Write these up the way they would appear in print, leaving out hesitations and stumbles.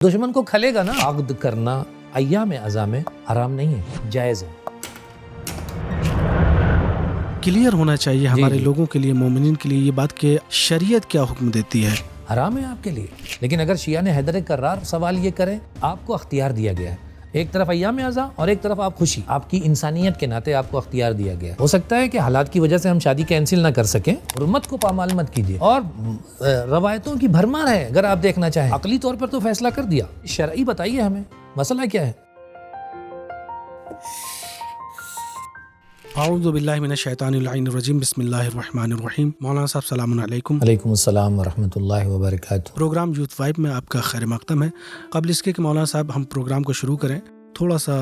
دشمن کو کھلے گا نا. عقد کرنا ایام اعزاء میں حرام نہیں ہے، جائز ہے. کلیئر ہونا چاہیے ہمارے لوگوں کے لیے، مومنین کے لیے یہ بات کہ شریعت کیا حکم دیتی ہے. حرام ہے آپ کے لیے، لیکن اگر شیعہ نے حیدر کرار سوال یہ کرے، آپ کو اختیار دیا گیا ہے، ایک طرف ایام اعزاء اور ایک طرف آپ خوشی، آپ کی انسانیت کے ناطے آپ کو اختیار دیا گیا ہے. ہو سکتا ہے کہ حالات کی وجہ سے ہم شادی کینسل نہ کر سکیں، حرمت کو پامال مت کیجیے. اور روایتوں کی بھرمار ہے، اگر آپ دیکھنا چاہیں عقلی طور پر تو فیصلہ کر دیا، شرعی بتائیے ہمیں مسئلہ کیا ہے. اعوذ باللہ من الشیطان اللعین الرجیم، بسم اللہ الرحمن الرحیم. مولانا صاحب السلام علیکم. وعلیکم السلام ورحمۃ اللہ وبرکاتہ. پروگرام یوتھ وائب میں آپ کا خیر مقدم ہے. قبل اس کے کہ مولانا صاحب ہم پروگرام کو شروع کریں، تھوڑا سا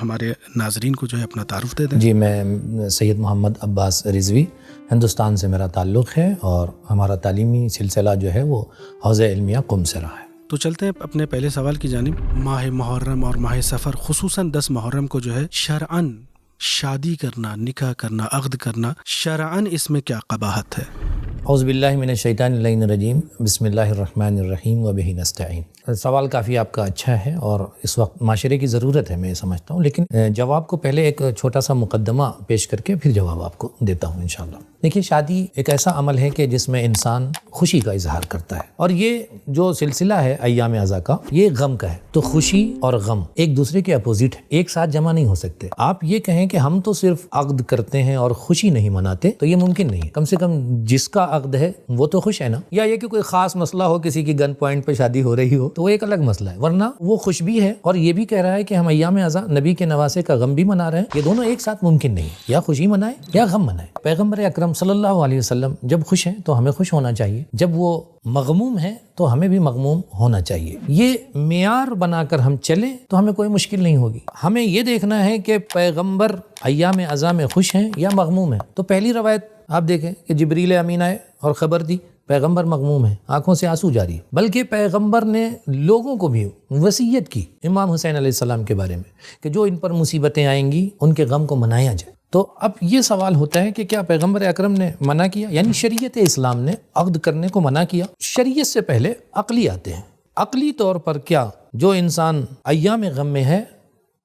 ہمارے ناظرین کو جو ہے اپنا تعارف دے دیں. جی، میں سید محمد عباس رضوی، ہندوستان سے میرا تعلق ہے اور ہمارا تعلیمی سلسلہ جو ہے وہ حوزہ علمیہ قم سے رہا ہے. تو چلتے ہیں اپنے پہلے سوال کی جانب. ماہ محرم اور ماہ سفر، خصوصاً 10 محرم کو جو ہے شرعاً شادی کرنا، نکاح کرنا، عقد کرنا، شرعاً اس میں کیا قباحت ہے؟ اعوذ باللہ من الشیطان اللعین الرجیم، بسم اللہ الرحمن الرحیم وبہ نستعین. سوال کافی آپ کا اچھا ہے اور اس وقت معاشرے کی ضرورت ہے، میں یہ سمجھتا ہوں، لیکن جواب کو پہلے ایک چھوٹا سا مقدمہ پیش کر کے پھر جواب آپ کو دیتا ہوں انشاءاللہ. دیکھیے، شادی ایک ایسا عمل ہے کہ جس میں انسان خوشی کا اظہار کرتا ہے، اور یہ جو سلسلہ ہے ایام اعزاء کا، یہ غم کا ہے. تو خوشی اور غم ایک دوسرے کے اپوزٹ ہے، ایک ساتھ جمع نہیں ہو سکتے. آپ یہ کہیں کہ ہم تو صرف عقد کرتے ہیں اور خوشی نہیں مناتے، تو یہ ممکن نہیں ہے. کم سے کم جس کا عقد ہے وہ تو خوش ہے نا. یا یہ کہ کوئی خاص مسئلہ ہو، کسی کی گن پوائنٹ پہ شادی ہو رہی ہو، تو وہ ایک الگ مسئلہ ہے، ورنہ وہ خوش بھی ہے اور یہ بھی کہہ رہا ہے کہ ہم ایام اعزاء نبی کے نواسے کا غم بھی منا رہے ہیں. یہ دونوں ایک ساتھ ممکن نہیں ہے، یا خوشی منائے یا غم منائے. پیغمبر اکرم صلی اللہ علیہ وسلم جب خوش ہیں تو ہمیں خوش ہونا چاہیے، جب وہ مغموم ہے تو ہمیں بھی مغموم ہونا چاہیے. یہ معیار بنا کر ہم چلیں تو ہمیں کوئی مشکل نہیں ہوگی. ہمیں یہ دیکھنا ہے کہ پیغمبر ایام اعزاء میں خوش ہیں یا مغموم ہیں. تو پہلی روایت آپ دیکھیں کہ جبریل امین آئے اور خبر دی پیغمبر مغموم ہے، آنکھوں سے آنسو جاری. بلکہ پیغمبر نے لوگوں کو بھی وصیت کی امام حسین علیہ السلام کے بارے میں کہ جو ان پر مصیبتیں آئیں گی ان کے غم کو منایا جائے. تو اب یہ سوال ہوتا ہے کہ کیا پیغمبر اکرم نے منع کیا؟ یعنی شریعت اسلام نے عقد کرنے کو منع کیا. شریعت سے پہلے عقلی آتے ہیں. عقلی طور پر کیا جو انسان ایام غم میں ہے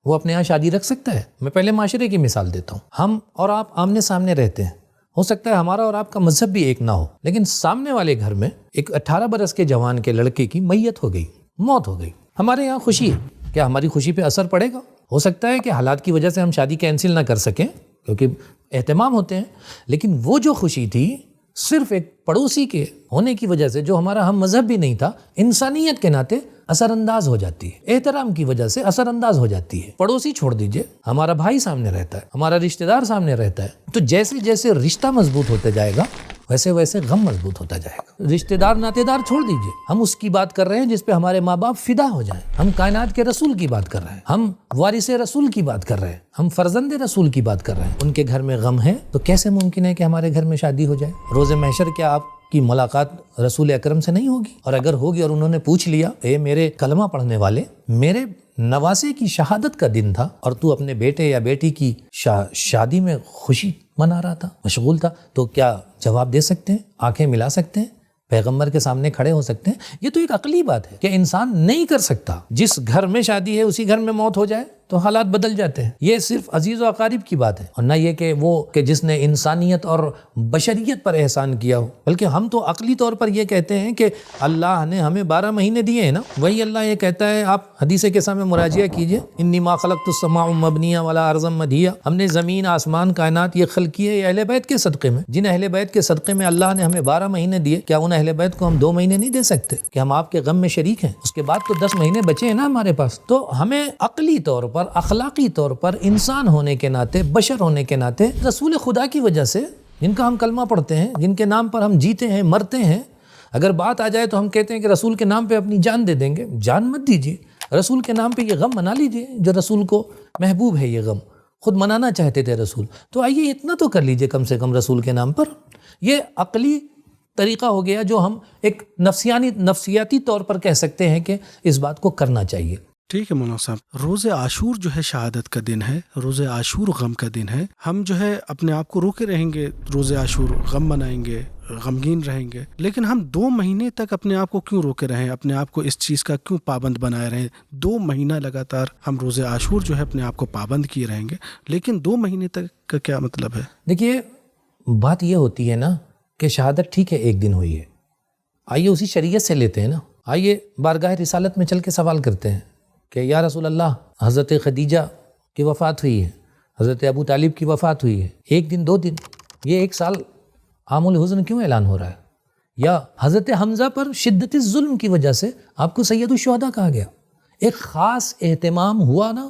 وہ اپنے یہاں شادی رکھ سکتا ہے؟ میں پہلے معاشرے کی مثال دیتا ہوں. ہم اور آپ آمنے سامنے رہتے ہیں، ہو سکتا ہے ہمارا اور آپ کا مذہب بھی ایک نہ ہو، لیکن سامنے والے گھر میں ایک 18 برس کے جوان کے لڑکے کی میت ہو گئی، موت ہو گئی. ہمارے یہاں خوشی ہے، کیا ہماری خوشی پہ اثر پڑے گا؟ ہو سکتا ہے کہ حالات کی وجہ سے ہم شادی کینسل نہ کر سکیں کیونکہ اہتمام ہوتے ہیں، لیکن وہ جو خوشی تھی صرف ایک پڑوسی کے ہونے کی وجہ سے، جو ہمارا ہم مذہب بھی نہیں تھا، انسانیت کے ناطے اثر انداز ہو جاتی ہے، احترام کی وجہ سے اثر انداز ہو جاتی ہے. پڑوسی چھوڑ دیجئے، ہمارا بھائی سامنے رہتا ہے، ہمارا رشتہ دار سامنے رہتا ہے. تو جیسے جیسے رشتہ مضبوط ہوتا جائے گا ویسے ویسے غم مضبوط ہوتا جائے گا. رشتہ دار ناطے دار چھوڑ دیجئے، ہم اس کی بات کر رہے ہیں جس پہ ہمارے ماں باپ فدا ہو جائیں. ہم کائنات کے رسول کی بات کر رہے ہیں، ہم وارث رسول کی بات کر رہے ہیں، ہم فرزند رسول کی بات کر رہے ہیں. ان کے گھر میں غم ہے تو کیسے ممکن ہے کہ ہمارے گھر میں شادی ہو جائے؟ روز محشر کیا آپ کی ملاقات رسول اکرم سے نہیں ہوگی؟ اور اگر ہوگی اور انہوں نے پوچھ لیا، اے میرے کلمہ پڑھنے والے، میرے نواسے کی شہادت کا دن تھا اور تو اپنے بیٹے یا بیٹی کی شادی میں خوشی منا رہا تھا، مشغول تھا، تو کیا جواب دے سکتے ہیں؟ آنکھیں ملا سکتے ہیں؟ پیغمبر کے سامنے کھڑے ہو سکتے ہیں؟ یہ تو ایک عقلی بات ہے کہ انسان نہیں کر سکتا. جس گھر میں شادی ہے اسی گھر میں موت ہو جائے تو حالات بدل جاتے ہیں. یہ صرف عزیز و اقارب کی بات ہے، اور نہ یہ کہ وہ کہ جس نے انسانیت اور بشریت پر احسان کیا ہو. بلکہ ہم تو عقلی طور پر یہ کہتے ہیں کہ اللہ نے ہمیں 12 مہینے دیے ہیں نا. وہی اللہ یہ کہتا ہے، آپ حدیث کے سامنے مراجعہ کیجئے، انی ما خلقت السماء مبنیہ ولا ارضا مدھیہ. ہم نے زمین آسمان کائنات یہ خلق کی ہے اہل بیت کے صدقے میں. جن اہل بیت کے صدقے میں اللہ نے ہمیں 12 مہینے دیے، کیا ان اہل بیت کو ہم 2 مہینے نہیں دے سکتے کہ ہم آپ کے غم میں شریک ہیں؟ اس کے بعد تو 10 مہینے بچے ہیں نا ہمارے پاس. تو ہمیں عقلی طور پر، اخلاقی طور پر، انسان ہونے کے ناطے، بشر ہونے کے ناطے، رسول خدا کی وجہ سے جن کا ہم کلمہ پڑھتے ہیں، جن کے نام پر ہم جیتے ہیں، مرتے ہیں، اگر بات آ جائے تو ہم کہتے ہیں کہ رسول کے نام پہ اپنی جان دے دیں گے. جان مت دیجیے، رسول کے نام پہ یہ غم منا لیجیے جو رسول کو محبوب ہے. یہ غم خود منانا چاہتے تھے رسول، تو آئیے اتنا تو کر لیجیے کم سے کم رسول کے نام پر. یہ عقلی طریقہ ہو گیا جو ہم ایک نفسیاتی طور پر کہہ سکتے ہیں کہ اس بات کو کرنا چاہیے. ٹھیک ہے مولانا صاحب، روز عاشور جو ہے شہادت کا دن ہے، روز عاشور غم کا دن ہے. ہم جو ہے اپنے آپ کو روکے رہیں گے، روز عاشور غم منائیں گے، غمگین رہیں گے، لیکن ہم 2 مہینے تک اپنے آپ کو کیوں روکے رہیں، اپنے آپ کو اس چیز کا کیوں پابند بنائے رہیں؟ 2 مہینہ لگاتار ہم روزے عاشور جو ہے اپنے آپ کو پابند کیے رہیں گے، لیکن 2 مہینے تک کا کیا مطلب ہے؟ دیکھیے بات یہ ہوتی ہے نا کہ شہادت ٹھیک ہے ایک دن ہوئی ہے، آئیے اسی شریعت سے لیتے ہیں نا، آئیے بارگاہ رسالت میں چل کے سوال کرتے ہیں کہ یا رسول اللہ حضرت خدیجہ کی وفات ہوئی ہے، حضرت ابو طالب کی وفات ہوئی ہے، 1 دن 2 دن، یہ 1 سال عام الحزن کیوں اعلان ہو رہا ہے؟ یا حضرت حمزہ پر شدت الظلم کی وجہ سے آپ کو سید الشہداء کہا گیا، ایک خاص اہتمام ہوا نا،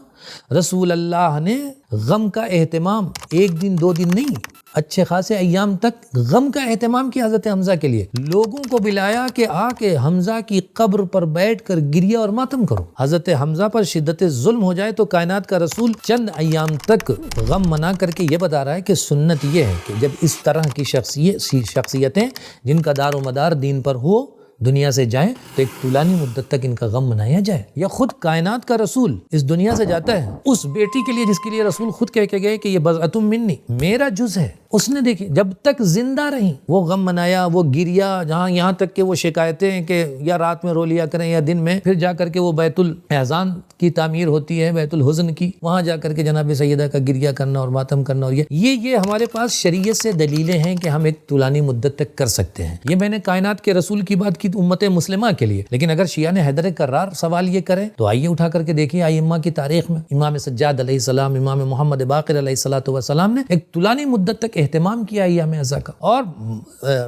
رسول اللہ نے غم کا اہتمام 1 دن 2 دن نہیں، اچھے خاصے ایام تک غم کا اہتمام کیا حضرت حمزہ کے لیے، لوگوں کو بلایا کہ آ کے حمزہ کی قبر پر بیٹھ کر گریہ اور ماتم کرو۔ حضرت حمزہ پر شدت ظلم ہو جائے تو کائنات کا رسول چند ایام تک غم منا کر کے یہ بتا رہا ہے کہ سنت یہ ہے کہ جب اس طرح کی شخصیتیں جن کا دار و مدار دین پر ہو دنیا سے جائیں تو ایک طولانی مدت تک ان کا غم منایا جائے۔ یا خود کائنات کا رسول اس دنیا سے جاتا ہے اس بیٹی کے لیے جس کے لیے رسول خود کہہ کے گئے کہ یہ بضعۃ منی، میرا جز ہے، اس نے دیکھی جب تک زندہ رہیں وہ غم منایا، وہ گریا، جہاں یہاں تک کہ وہ شکایتیں کہ یا رات میں رو لیا کریں یا دن میں، پھر جا کر کے وہ بیت الاحزان کی تعمیر ہوتی ہے، بیت الحزن کی، وہاں جا کر کے جناب سیدہ کا گریہ کرنا اور ماتم کرنا، اور یہ ہمارے پاس شریعت سے دلیلیں ہیں کہ ہم ایک طولانی مدت تک کر سکتے ہیں۔ یہ میں نے کائنات کے رسول کی بات کی امت مسلمہ کے لیے، لیکن اگر شیعہ حیدر کرار سوال یہ کریں تو آئیے اٹھا کر کے دیکھیے ائمہ کی تاریخ میں امام سجاد علیہ السلام، امام محمد باقر علیہ السلام نے ایک طولانی مدت تک اہتمام کیا ایام عزا کا، اور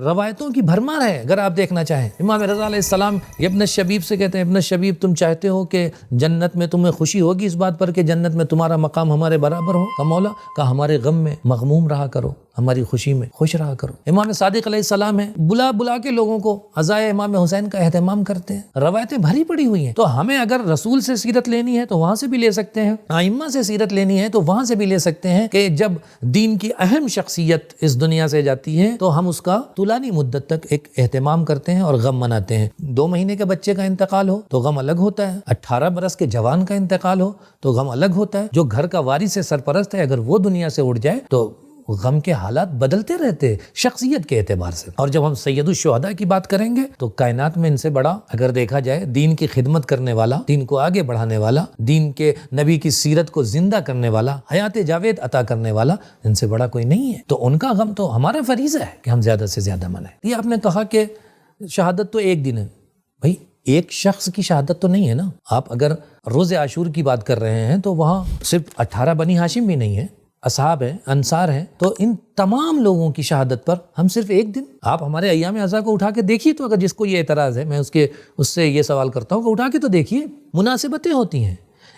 روایتوں کی بھرمار ہے اگر آپ دیکھنا چاہیں۔ امام رضا علیہ السلام ابن شبیب سے کہتے ہیں، ابن شبیب تم چاہتے ہو کہ جنت میں تمہیں خوشی ہوگی اس بات پر کہ جنت میں تمہارا مقام ہمارے برابر ہو؟ کہ مولا کہا ہمارے غم میں مغموم رہا کرو، ہماری خوشی میں خوش رہا کرو۔ امام صادق علیہ السلام ہیں، بلا کے لوگوں کو عزائے امام حسین کا اہتمام کرتے ہیں، روایتیں بھری پڑی ہوئی ہیں۔ تو ہمیں اگر رسول سے سیرت لینی ہے تو وہاں سے بھی لے سکتے ہیں، ائمہ سے سیرت لینی ہے تو وہاں سے بھی لے سکتے ہیں کہ جب دین کی اہم شخصیت اس دنیا سے جاتی ہے تو ہم اس کا طولانی مدت تک ایک اہتمام کرتے ہیں اور غم مناتے ہیں۔ 2 مہینے کے بچے کا انتقال ہو تو غم الگ ہوتا ہے، 18 برس کے جوان کا انتقال ہو تو غم الگ ہوتا ہے، جو گھر کا وارث ہے، سرپرست ہے، اگر وہ دنیا سے اٹھ جائے تو غم کے حالات بدلتے رہتے شخصیت کے اعتبار سے۔ اور جب ہم سید الشہداء کی بات کریں گے تو کائنات میں ان سے بڑا اگر دیکھا جائے دین کی خدمت کرنے والا، دین کو آگے بڑھانے والا، دین کے نبی کی سیرت کو زندہ کرنے والا، حیات جاوید عطا کرنے والا، ان سے بڑا کوئی نہیں ہے۔ تو ان کا غم تو ہمارا فریضہ ہے کہ ہم زیادہ سے زیادہ منائیں۔ یہ آپ نے کہا کہ شہادت تو 1 دن ہے، بھائی ایک شخص کی شہادت تو نہیں ہے نا۔ آپ اگر روز عاشور کی بات کر رہے ہیں تو وہاں صرف 18 بنی ہاشم بھی نہیں ہے، اصحاب ہیں، انصار ہیں، تو ان تمام لوگوں کی شہادت پر ہم صرف 1 دن، آپ ہمارے ایام عزا کو اٹھا کے دیکھیے تو اگر جس کو یہ اعتراض ہے میں اس سے یہ سوال کرتا ہوں کہ اٹھا کے تو دیکھیے، مناسبتیں ہوتی ہیں۔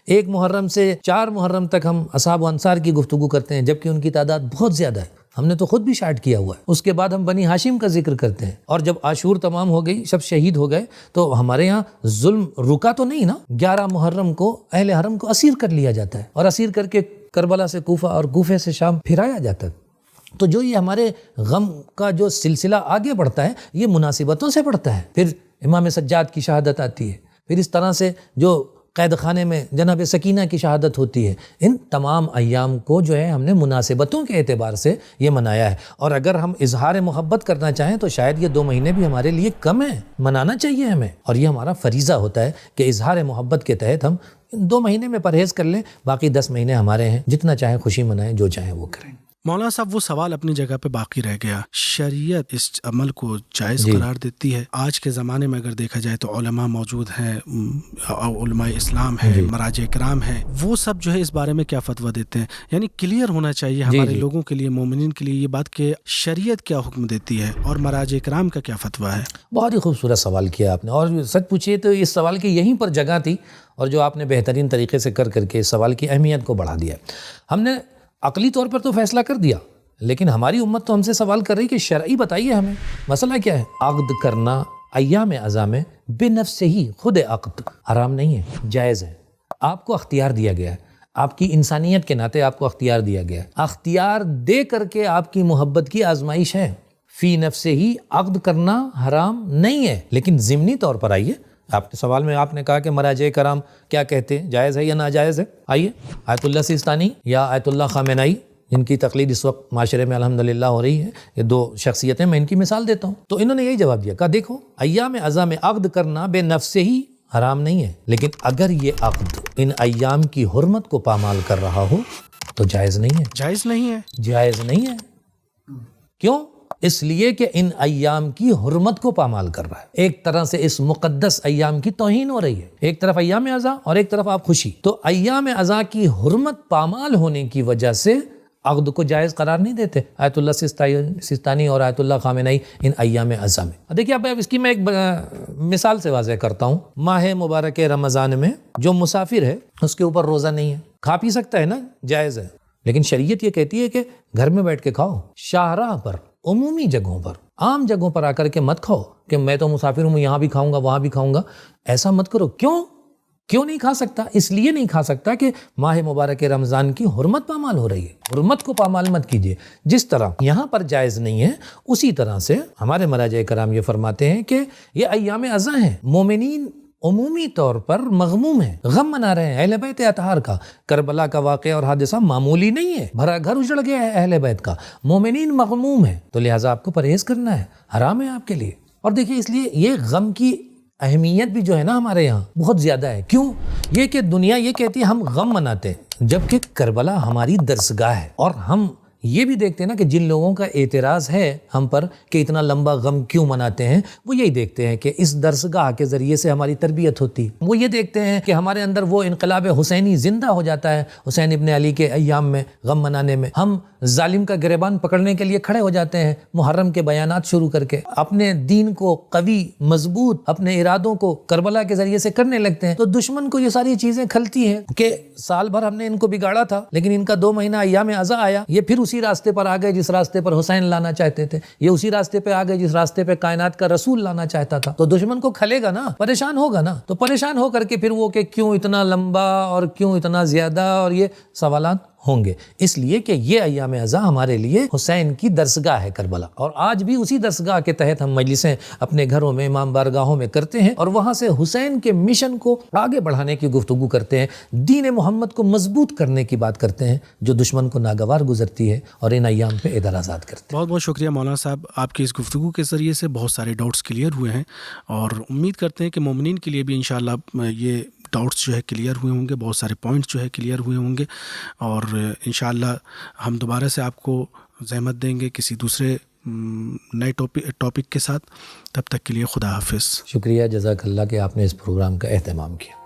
1 محرم سے 4 محرم تک ہم اصحاب و انصار کی گفتگو کرتے ہیں جبکہ ان کی تعداد بہت زیادہ ہے، ہم نے تو خود بھی شارٹ کیا ہوا ہے۔ اس کے بعد ہم بنی ہاشم کا ذکر کرتے ہیں، اور جب عاشور تمام ہو گئی، سب شہید ہو گئے، تو ہمارے ہاں ظلم رکا تو نہیں نا۔ 11 محرم کو اہل حرم کو اسیر کر لیا جاتا ہے، اور اسیر کر کے کربلا سے کوفہ اور کوفے سے شام پھرایا جاتا ہے۔ تو جو یہ ہمارے غم کا جو سلسلہ آگے بڑھتا ہے یہ مناسبتوں سے بڑھتا ہے۔ پھر امام سجاد کی شہادت آتی ہے، پھر اس طرح سے جو قید خانے میں جناب سکینہ کی شہادت ہوتی ہے۔ ان تمام ایام کو جو ہے ہم نے مناسبتوں کے اعتبار سے یہ منایا ہے، اور اگر ہم اظہار محبت کرنا چاہیں تو شاید یہ 2 مہینے بھی ہمارے لیے کم ہیں، منانا چاہیے ہمیں، اور یہ ہمارا فریضہ ہوتا ہے کہ اظہار محبت کے تحت ہم 2 مہینے میں پرہیز کر لیں، باقی 10 مہینے ہمارے ہیں، جتنا چاہیں خوشی منائیں، جو چاہیں وہ کریں۔ مولانا صاحب وہ سوال اپنی جگہ پہ باقی رہ گیا، شریعت اس عمل کو جائز قرار دیتی ہے؟ آج کے زمانے میں اگر دیکھا جائے تو علماء موجود ہیں، علماء اسلام ہیں، مراجع کرام ہیں، وہ سب جو ہے اس بارے میں کیا فتویٰ دیتے ہیں؟ یعنی کلیئر ہونا چاہیے ہمارے لوگوں کے لیے، مومنین کے لیے یہ بات کہ شریعت کیا حکم دیتی ہے اور مراجع کرام کا کیا فتویٰ ہے۔ بہت ہی خوبصورت سوال کیا آپ نے، اور سچ پوچھیے تو اس سوال کی یہیں پر جگہ تھی، اور جو آپ نے بہترین طریقے سے کر کے اس سوال کی اہمیت کو بڑھا دیا۔ ہم نے عقلی طور پر تو فیصلہ کر دیا، لیکن ہماری امت تو ہم سے سوال کر رہی کہ شرعی بتائیے ہمیں مسئلہ کیا ہے۔ عقد کرنا ایام عزا میں بے نفس ہی، خود عقد حرام نہیں ہے، جائز ہے، آپ کو اختیار دیا گیا ہے، آپ کی انسانیت کے ناطے آپ کو اختیار دیا گیا ہے، اختیار دے کر کے آپ کی محبت کی آزمائش ہے۔ فی نفس ہی عقد کرنا حرام نہیں ہے، لیکن ضمنی طور پر آئیے، آپ کے سوال میں آپ نے کہا کہ مراجع کرام کیا کہتے ہیں، جائز ہے یا ناجائز ہے؟ آئیے آیت اللہ سیستانی یا آیت اللہ خامنائی جن کی تقلید اس وقت معاشرے میں الحمدللہ ہو رہی ہے، یہ 2 شخصیتیں میں ان کی مثال دیتا ہوں، تو انہوں نے یہی جواب دیا، کہا دیکھو ایام اعضاء میں عقد کرنا بے نفس سے ہی حرام نہیں ہے، لیکن اگر یہ عقد ان ایام کی حرمت کو پامال کر رہا ہو تو جائز نہیں ہے، جائز نہیں ہے، جائز نہیں ہے۔ کیوں؟ اس لیے کہ ان ایام کی حرمت کو پامال کر رہا ہے، ایک طرح سے اس مقدس ایام کی توہین ہو رہی ہے، ایک طرف ایام اعضاء اور ایک طرف آپ خوشی، تو ایام اعضاء کی حرمت پامال ہونے کی وجہ سے عقد کو جائز قرار نہیں دیتے آیت اللہ سستانی اور آیت اللہ خامنئی ان ایام اعضاء میں۔ دیکھیے اب اس کی میں ایک مثال سے واضح کرتا ہوں، ماہ مبارک رمضان میں جو مسافر ہے اس کے اوپر روزہ نہیں ہے، کھا پی سکتا ہے نا، جائز ہے، لیکن شریعت یہ کہتی ہے کہ گھر میں بیٹھ کے کھاؤ، شاہراہ پر، عمومی جگہوں پر، عام جگہوں پر آ کر کے مت کھاؤ کہ میں تو مسافر ہوں، یہاں بھی کھاؤں گا وہاں بھی کھاؤں گا، ایسا مت کرو۔ کیوں نہیں کھا سکتا؟ اس لیے نہیں کھا سکتا کہ ماہ مبارک رمضان کی حرمت پامال ہو رہی ہے، حرمت کو پامال مت کیجیے۔ جس طرح یہاں پر جائز نہیں ہے، اسی طرح سے ہمارے مراجع کرام یہ فرماتے ہیں کہ یہ ایام اعضاء ہیں، مومنین عمومی طور پر مغموم ہیں، غم منا رہے ہیں اہل بیت اطہار کا۔ کربلا کا واقعہ اور حادثہ معمولی نہیں ہے، بھرا گھر اجڑ گیا ہے اہل بیت کا، مومنین مغموم ہیں، تو لہٰذا آپ کو پرہیز کرنا ہے، حرام ہے آپ کے لیے۔ اور دیکھیے اس لیے یہ غم کی اہمیت بھی جو ہے نا ہمارے یہاں بہت زیادہ ہے۔ کیوں؟ یہ کہ دنیا یہ کہتی ہے ہم غم مناتے ہیں، جبکہ کربلا ہماری درسگاہ ہے، اور ہم یہ بھی دیکھتے ہیں نا کہ جن لوگوں کا اعتراض ہے ہم پر کہ اتنا لمبا غم کیوں مناتے ہیں، وہ یہی دیکھتے ہیں کہ اس درسگاہ کے ذریعے سے ہماری تربیت ہوتی، وہ یہ دیکھتے ہیں کہ ہمارے اندر وہ انقلاب حسینی زندہ ہو جاتا ہے، حسین ابن علی کے ایام میں غم منانے میں ہم ظالم کا گریبان پکڑنے کے لیے کھڑے ہو جاتے ہیں، محرم کے بیانات شروع کر کے اپنے دین کو قوی مضبوط، اپنے ارادوں کو کربلا کے ذریعے سے کرنے لگتے ہیں۔ تو دشمن کو یہ ساری چیزیں کھلتی ہیں کہ سال بھر ہم نے ان کو بگاڑا تھا، لیکن ان کا 2 مہینہ ایام اعضاء آیا، یہ پھر اسی راستے پر آ گئے جس راستے پر حسین لانا چاہتے تھے، یہ اسی راستے پہ آ گئے جس راستے پہ کائنات کا رسول لانا چاہتا تھا۔ تو دشمن کو کھلے گا نا، پریشان ہوگا نا، تو پریشان ہو کر کے پھر وہ کہ کیوں اتنا لمبا اور کیوں اتنا زیادہ، اور یہ سوالات ہوں گے، اس لیے کہ یہ ایام اعضاء ہمارے لیے حسین کی درسگاہ ہے کربلا، اور آج بھی اسی درسگاہ کے تحت ہم مجلسیں اپنے گھروں میں، امام بارگاہوں میں کرتے ہیں، اور وہاں سے حسین کے مشن کو آگے بڑھانے کی گفتگو کرتے ہیں، دین محمد کو مضبوط کرنے کی بات کرتے ہیں جو دشمن کو ناگوار گزرتی ہے، اور ان ایام پہ اعتراضات کرتے ہیں۔ بہت بہت شکریہ مولانا صاحب، آپ کی اس گفتگو کے ذریعے سے بہت سارے ڈاؤٹس کلیئر ہوئے ہیں، اور امید کرتے ہیں کہ مومنین کے لیے بھی انشاءاللہ یہ ڈاؤٹس جو ہے کلیئر ہوئے ہوں گے، بہت سارے پوائنٹس جو ہے کلیئر ہوئے ہوں گے، اور انشاءاللہ ہم دوبارہ سے آپ کو زحمت دیں گے کسی دوسرے نئے ٹاپک کے ساتھ۔ تب تک کے لیے خدا حافظ۔ شکریہ، جزاک اللہ کہ آپ نے اس پروگرام کا اہتمام کیا۔